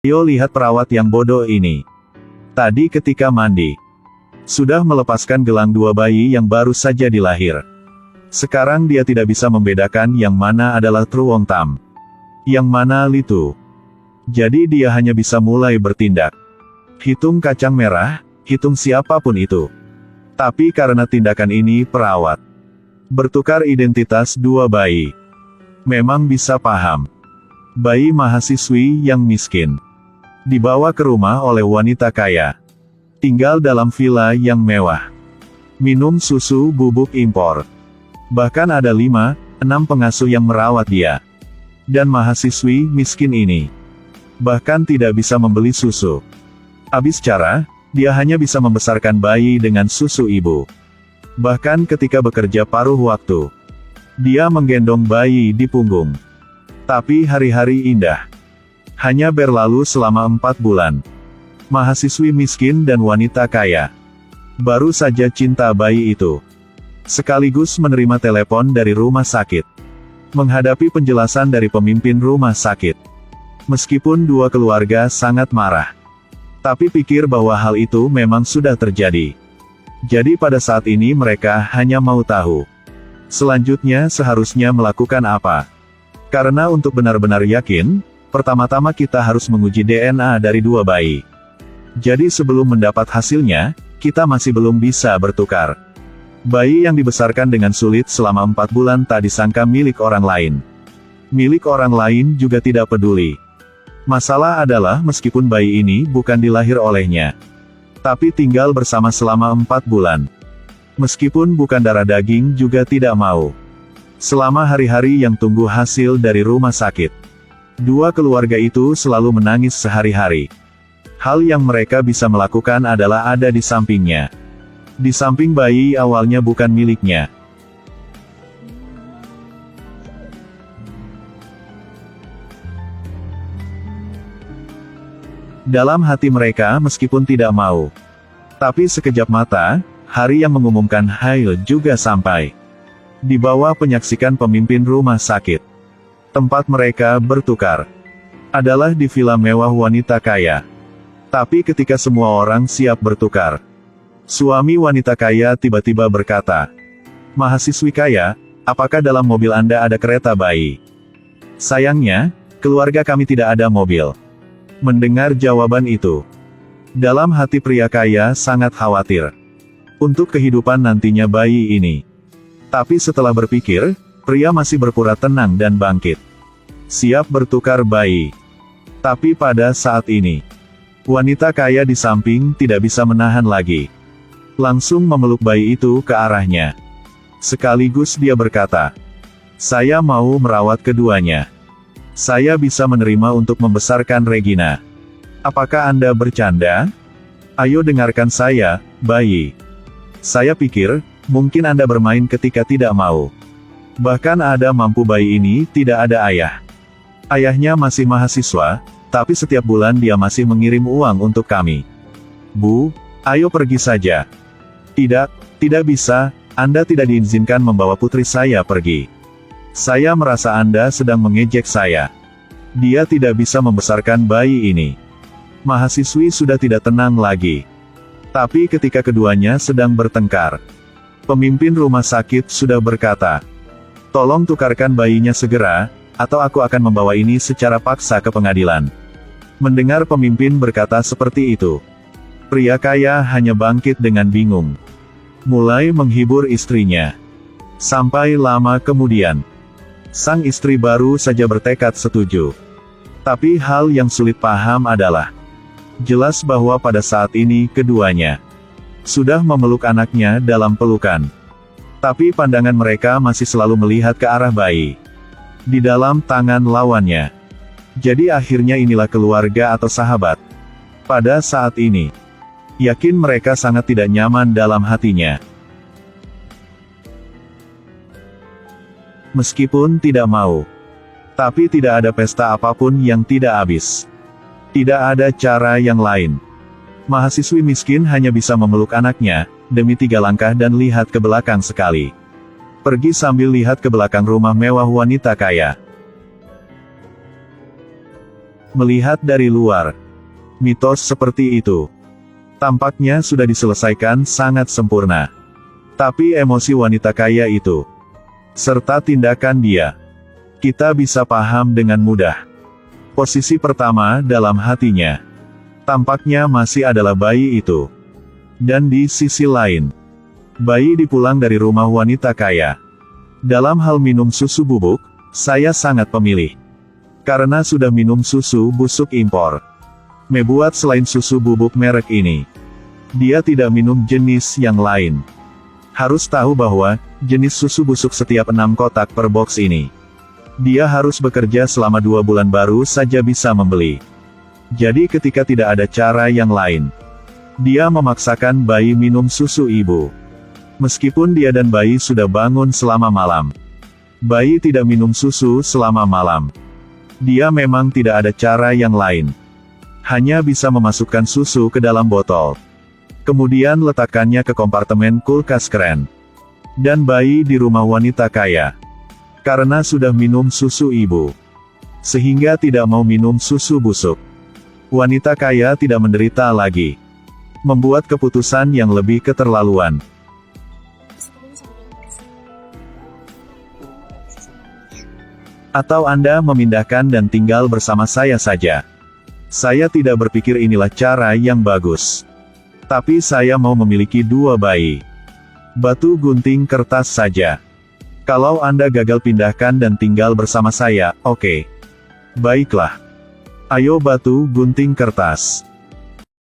Ayo lihat perawat yang bodoh ini. Tadi ketika mandi, sudah melepaskan gelang dua bayi yang baru saja dilahir. Sekarang dia tidak bisa membedakan yang mana adalah Truong Tam, yang mana Litu. Jadi dia hanya bisa mulai bertindak. Hitung kacang merah, hitung siapapun itu. Tapi karena tindakan ini perawat bertukar identitas dua bayi. Memang bisa paham. Bayi mahasiswi yang miskin dibawa ke rumah oleh wanita kaya. Tinggal dalam villa yang mewah. Minum susu bubuk impor. Bahkan ada 5-6 pengasuh yang merawat dia. Dan mahasiswi miskin ini bahkan tidak bisa membeli susu. Habis cara, dia hanya bisa membesarkan bayi dengan susu ibu. Bahkan ketika bekerja paruh waktu, dia menggendong bayi di punggung. Tapi hari-hari indah hanya berlalu selama 4 bulan. Mahasiswi miskin dan wanita kaya baru saja cinta bayi itu. Sekaligus menerima telepon dari rumah sakit. Menghadapi penjelasan dari pemimpin rumah sakit. Meskipun dua keluarga sangat marah. Tapi pikir bahwa hal itu memang sudah terjadi. Jadi pada saat ini mereka hanya mau tahu. Selanjutnya seharusnya melakukan apa? Karena untuk benar-benar yakin, pertama-tama kita harus menguji DNA dari dua bayi. Jadi sebelum mendapat hasilnya, kita masih belum bisa bertukar. Bayi yang dibesarkan dengan sulit selama 4 bulan tak disangka milik orang lain. Milik orang lain juga tidak peduli. Masalah adalah meskipun bayi ini bukan dilahir olehnya, tapi tinggal bersama selama 4 bulan. Meskipun bukan darah daging juga tidak mau. Selama hari-hari yang tunggu hasil dari rumah sakit, dua keluarga itu selalu menangis sehari-hari. Hal yang mereka bisa melakukan adalah ada di sampingnya. Di samping bayi awalnya bukan miliknya. Dalam hati mereka meskipun tidak mau. Tapi sekejap mata, hari yang mengumumkan hail juga sampai. Di bawah penyaksikan pemimpin rumah sakit. Tempat mereka bertukar adalah di villa mewah wanita kaya. Tapi ketika semua orang siap bertukar, suami wanita kaya tiba-tiba berkata, "Mahasiswi kaya, apakah dalam mobil Anda ada kereta bayi?" Sayangnya, keluarga kami tidak ada mobil. Mendengar jawaban itu, dalam hati pria kaya sangat khawatir untuk kehidupan nantinya bayi ini. Tapi setelah berpikir, pria masih berpura tenang dan bangkit. Siap bertukar bayi. Tapi pada saat ini, wanita kaya di samping tidak bisa menahan lagi. Langsung memeluk bayi itu ke arahnya. Sekaligus dia berkata, "Saya mau merawat keduanya. Saya bisa menerima untuk membesarkan Regina. Apakah Anda bercanda? Ayo dengarkan saya, bayi. Saya pikir, mungkin Anda bermain ketika tidak mau. Bahkan ada mampu bayi ini tidak ada ayah. Ayahnya masih mahasiswa, tapi setiap bulan dia masih mengirim uang untuk kami. Bu, ayo pergi saja." "Tidak, tidak bisa, Anda tidak diizinkan membawa putri saya pergi. Saya merasa Anda sedang mengejek saya. Dia tidak bisa membesarkan bayi ini." Mahasiswi sudah tidak tenang lagi. Tapi ketika keduanya sedang bertengkar, pemimpin rumah sakit sudah berkata, "Tolong tukarkan bayinya segera, atau aku akan membawa ini secara paksa ke pengadilan." Mendengar pemimpin berkata seperti itu, pria kaya hanya bangkit dengan bingung. Mulai menghibur istrinya. Sampai lama kemudian, sang istri baru saja bertekad setuju. Tapi hal yang sulit paham adalah, jelas bahwa pada saat ini keduanya sudah memeluk anaknya dalam pelukan. Tapi pandangan mereka masih selalu melihat ke arah bayi di dalam tangan lawannya. Jadi akhirnya inilah keluarga atau sahabat. Pada saat ini, yakin mereka sangat tidak nyaman dalam hatinya. Meskipun tidak mau. Tapi tidak ada pesta apapun yang tidak habis. Tidak ada cara yang lain. Mahasiswi miskin hanya bisa memeluk anaknya, demi 3 langkah dan lihat ke belakang sekali. Pergi sambil lihat ke belakang rumah mewah wanita kaya. Melihat dari luar, mitos seperti itu tampaknya sudah diselesaikan sangat sempurna. Tapi emosi wanita kaya itu, serta tindakan dia, kita bisa paham dengan mudah. Posisi pertama dalam hatinya, tampaknya masih adalah bayi itu. Dan di sisi lain, bayi dipulang dari rumah wanita kaya. Dalam hal minum susu bubuk, saya sangat pemilih. Karena sudah minum susu busuk impor. Membuat selain susu bubuk merek ini, dia tidak minum jenis yang lain. Harus tahu bahwa, jenis susu busuk setiap 6 kotak per box ini, dia harus bekerja selama 2 bulan baru saja bisa membeli. Jadi ketika tidak ada cara yang lain, dia memaksakan bayi minum susu ibu. Meskipun dia dan bayi sudah bangun selama malam, bayi tidak minum susu selama malam. Dia memang tidak ada cara yang lain. Hanya bisa memasukkan susu ke dalam botol. Kemudian letakkannya ke kompartemen kulkas keren. Dan bayi di rumah wanita kaya, karena sudah minum susu ibu, sehingga tidak mau minum susu busuk. Wanita kaya tidak menderita lagi. Membuat keputusan yang lebih keterlaluan. Atau Anda memindahkan dan tinggal bersama saya saja. Saya tidak berpikir inilah cara yang bagus. Tapi saya mau memiliki 2 bayi. Batu gunting kertas saja. Kalau Anda gagal pindahkan dan tinggal bersama saya, oke. Baiklah. Ayo batu gunting kertas.